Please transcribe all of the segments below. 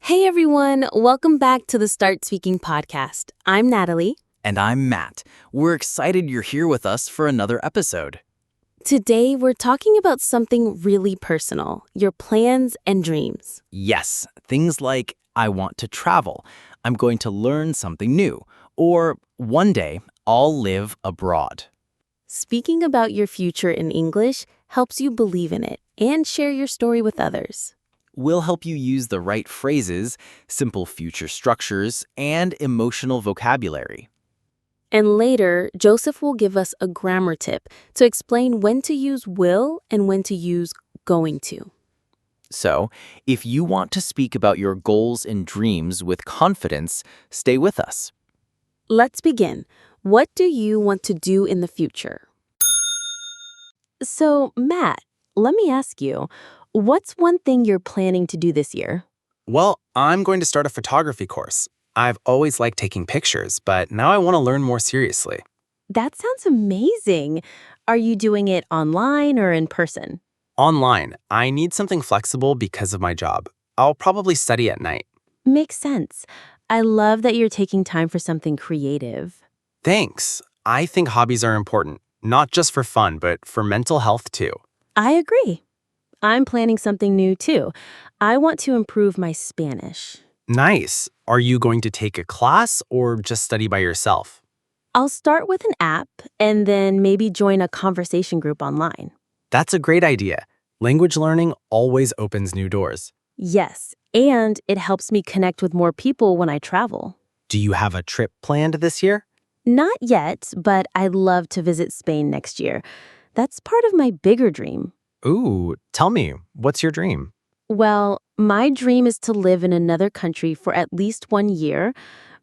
Hey everyone, welcome back to the Start Speaking podcast. I'm Natalie. And I'm Matt. We're excited you're here with us for another episode. Today we're talking about something really personal, your plans and dreams. Yes, things like I want to travel, I'm going to learn something new, or one day I'll live abroad. Speaking about your future in English helps you believe in it and share your story with others. We'll help you use the right phrases, simple future structures, and emotional vocabulary. And later, Joseph will give us a grammar tip to explain when to use will and when to use going to. So, if you want to speak about your goals and dreams with confidence, stay with us. Let's begin. What do you want to do in the future? So, Matt, let me ask you, what's one thing you're planning to do this year? Well, I'm going to start a photography course. I've always liked taking pictures, but now I want to learn more seriously. That sounds amazing. Are you doing it online or in person? Online, I need something flexible because of my job. I'll probably study at night. Makes sense. I love that you're taking time for something creative. Thanks. I think hobbies are important, not just for fun, but for mental health too. I agree. I'm planning something new too. I want to improve my Spanish. Nice. Are you going to take a class or just study by yourself? I'll start with an app and then maybe join a conversation group online. That's a great idea. Language learning always opens new doors. Yes, and it helps me connect with more people when I travel. Do you have a trip planned this year? Not yet, but I'd love to visit Spain next year. That's part of my bigger dream. Ooh, tell me, what's your dream? Well, my dream is to live in another country for at least 1 year,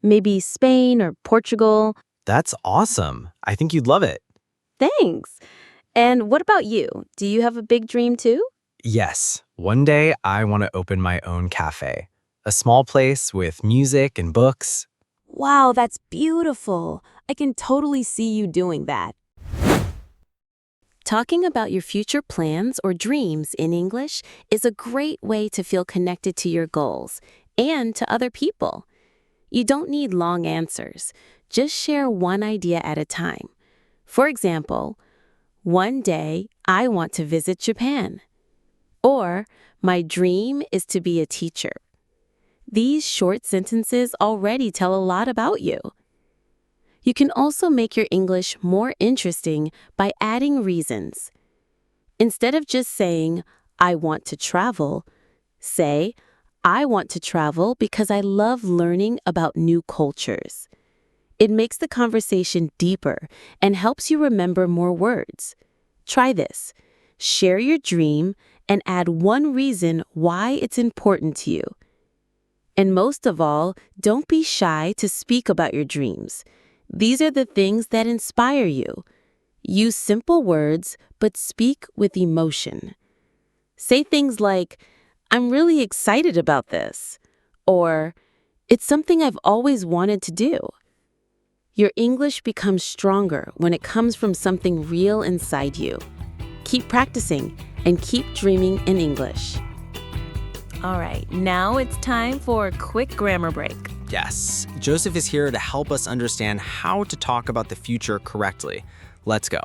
maybe Spain or Portugal. That's awesome. I think you'd love it. Thanks. And what about you? Do you have a big dream too? Yes, one day I want to open my own cafe. A small place with music and books. Wow, that's beautiful. I can totally see you doing that. Talking about your future plans or dreams in English is a great way to feel connected to your goals and to other people. You don't need long answers. Just share one idea at a time. For example, one day I want to visit Japan. Or, my dream is to be a teacher. These short sentences already tell a lot about you. You can also make your English more interesting by adding reasons. Instead of just saying, I want to travel, say, I want to travel because I love learning about new cultures. It makes the conversation deeper and helps you remember more words. Try this. Share your dream and add one reason why it's important to you. And most of all, don't be shy to speak about your dreams. These are the things that inspire you. Use simple words, but speak with emotion. Say things like, I'm really excited about this, or it's something I've always wanted to do. Your English becomes stronger when it comes from something real inside you. Keep practicing and keep dreaming in English. All right, now it's time for a quick grammar break. Yes, Joseph is here to help us understand how to talk about the future correctly. Let's go.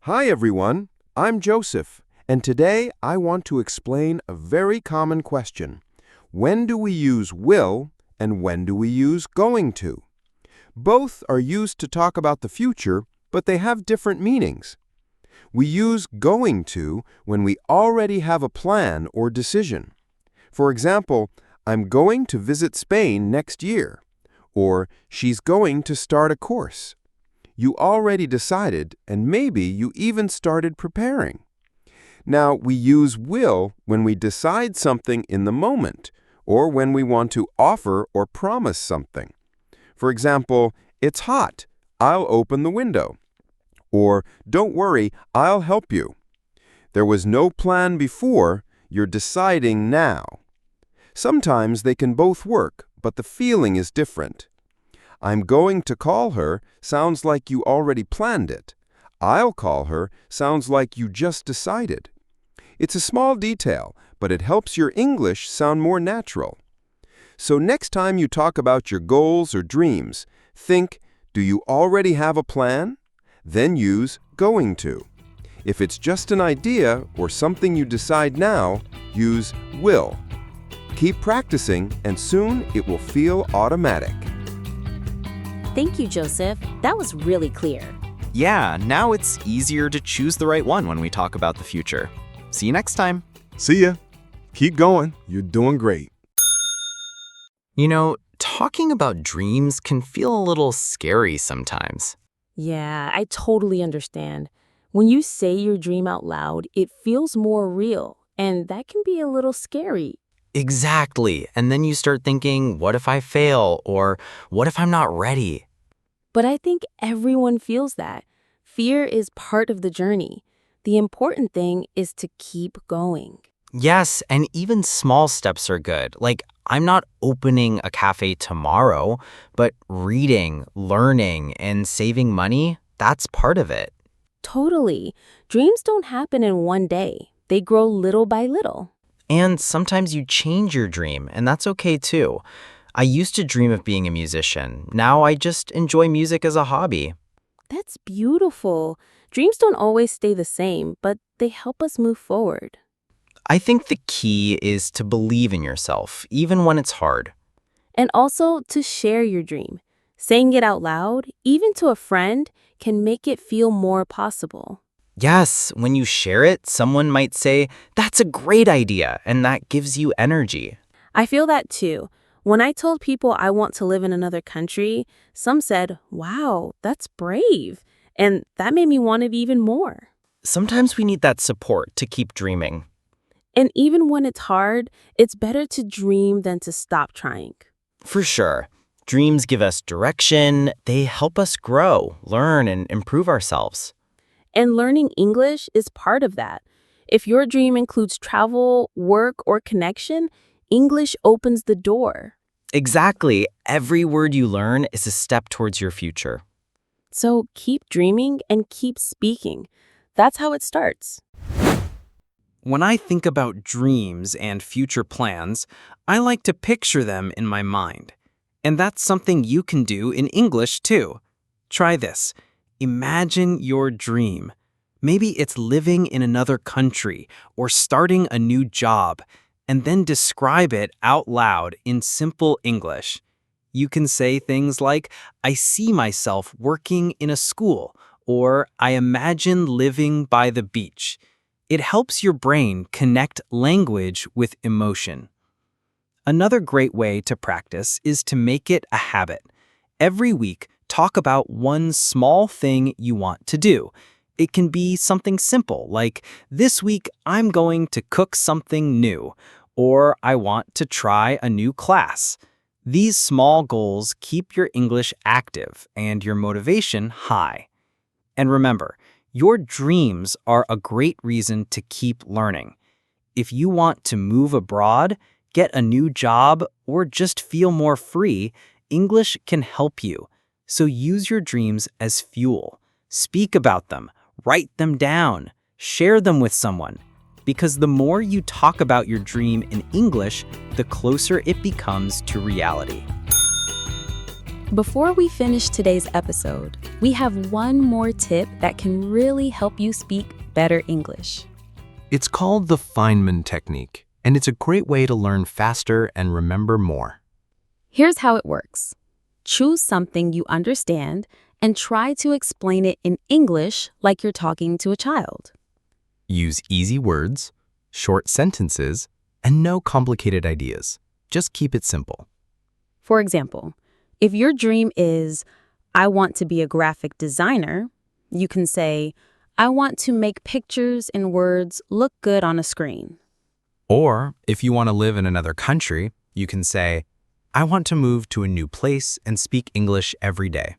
Hi everyone, I'm Joseph, and today I want to explain a very common question. When do we use will and when do we use going to? Both are used to talk about the future, but they have different meanings. We use going to when we already have a plan or decision. For example, I'm going to visit Spain next year, or she's going to start a course. You already decided, and maybe you even started preparing. Now, we use will when we decide something in the moment, or when we want to offer or promise something. For example, it's hot, I'll open the window. Or, don't worry, I'll help you. There was no plan before, you're deciding now. Sometimes they can both work, but the feeling is different. I'm going to call her sounds like you already planned it. I'll call her sounds like you just decided. It's a small detail, but it helps your English sound more natural. So next time you talk about your goals or dreams, think, do you already have a plan? Then use going to. If it's just an idea or something you decide now, use will. Keep practicing, and soon it will feel automatic. Thank you, Joseph. That was really clear. Yeah, now it's easier to choose the right one when we talk about the future. See you next time. See ya. Keep going. You're doing great. You know, talking about dreams can feel a little scary sometimes. Yeah, I totally understand. When you say your dream out loud, it feels more real, and that can be a little scary. Exactly. And then you start thinking, what if I fail? Or what if I'm not ready? But I think everyone feels that. Fear is part of the journey. The important thing is to keep going. Yes, and even small steps are good. Like, I'm not opening a cafe tomorrow, but reading, learning, and saving money, that's part of it. Totally. Dreams don't happen in one day. They grow little by little. And sometimes you change your dream, and that's okay too. I used to dream of being a musician. Now I just enjoy music as a hobby. That's beautiful. Dreams don't always stay the same, but they help us move forward. I think the key is to believe in yourself, even when it's hard. And also to share your dream. Saying it out loud, even to a friend, can make it feel more possible. Yes, when you share it, someone might say, that's a great idea, and that gives you energy. I feel that too. When I told people I want to live in another country, some said, wow, that's brave. And that made me want it even more. Sometimes we need that support to keep dreaming. And even when it's hard, it's better to dream than to stop trying. For sure. Dreams give us direction. They help us grow, learn, and improve ourselves. And learning English is part of that. If your dream includes travel, work, or connection, English opens the door. Exactly. Every word you learn is a step towards your future. So keep dreaming and keep speaking. That's how it starts. When I think about dreams and future plans, I like to picture them in my mind. And that's something you can do in English too. Try this. Imagine your dream. Maybe it's living in another country or starting a new job, and then describe it out loud in simple English. You can say things like, I see myself working in a school, or I imagine living by the beach. It helps your brain connect language with emotion. Another great way to practice is to make it a habit. Every week, talk about one small thing you want to do. It can be something simple, like, this week I'm going to cook something new, or I want to try a new class. These small goals keep your English active and your motivation high. And remember, your dreams are a great reason to keep learning. If you want to move abroad, get a new job, or just feel more free, English can help you. So use your dreams as fuel. Speak about them, write them down, share them with someone. Because the more you talk about your dream in English, the closer it becomes to reality. Before we finish today's episode, we have one more tip that can really help you speak better English. It's called the Feynman technique, and it's a great way to learn faster and remember more. Here's how it works. Choose something you understand and try to explain it in English like you're talking to a child. Use easy words, short sentences, and no complicated ideas. Just keep it simple. For example, if your dream is, I want to be a graphic designer, you can say, I want to make pictures and words look good on a screen. Or, if you want to live in another country, you can say, I want to move to a new place and speak English every day.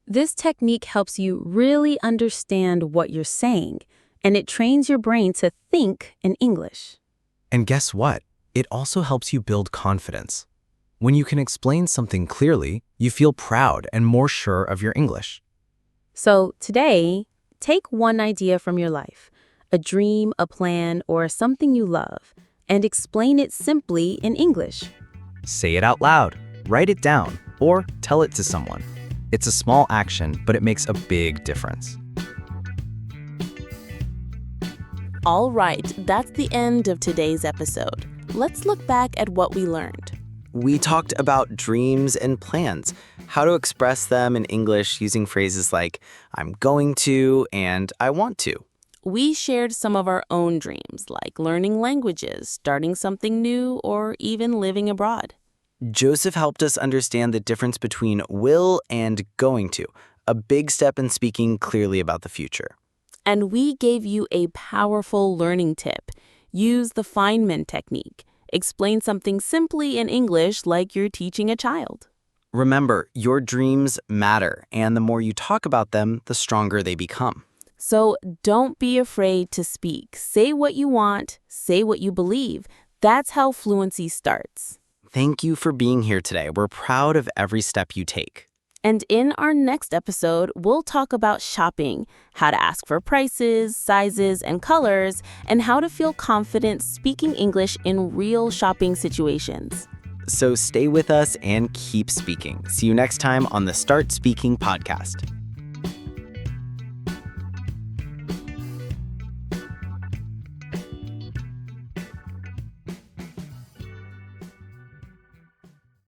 This technique helps you really understand what you're saying, and it trains your brain to think in English. And guess what? It also helps you build confidence. When you can explain something clearly, you feel proud and more sure of your English. So today, take one idea from your life. a dream, a plan, or something you love, and explain it simply in English. Say it out loud, write it down, or tell it to someone. It's a small action, but it makes a big difference. All right, that's the end of today's episode. Let's look back at what we learned. We talked about dreams and plans, how to express them in English using phrases like I'm going to and I want to. We shared some of our own dreams, like learning languages, starting something new, or even living abroad. Joseph helped us understand the difference between will and going to, a big step in speaking clearly about the future. And we gave you a powerful learning tip. Use the Feynman technique. Explain something simply in English like you're teaching a child. Remember, your dreams matter, and the more you talk about them, the stronger they become. So don't be afraid to speak. Say what you want, say what you believe. That's how fluency starts. Thank you for being here today. We're proud of every step you take. And in our next episode, we'll talk about shopping, how to ask for prices, sizes, and colors, and how to feel confident speaking English in real shopping situations. So stay with us and keep speaking. See you next time on the Start Speaking podcast.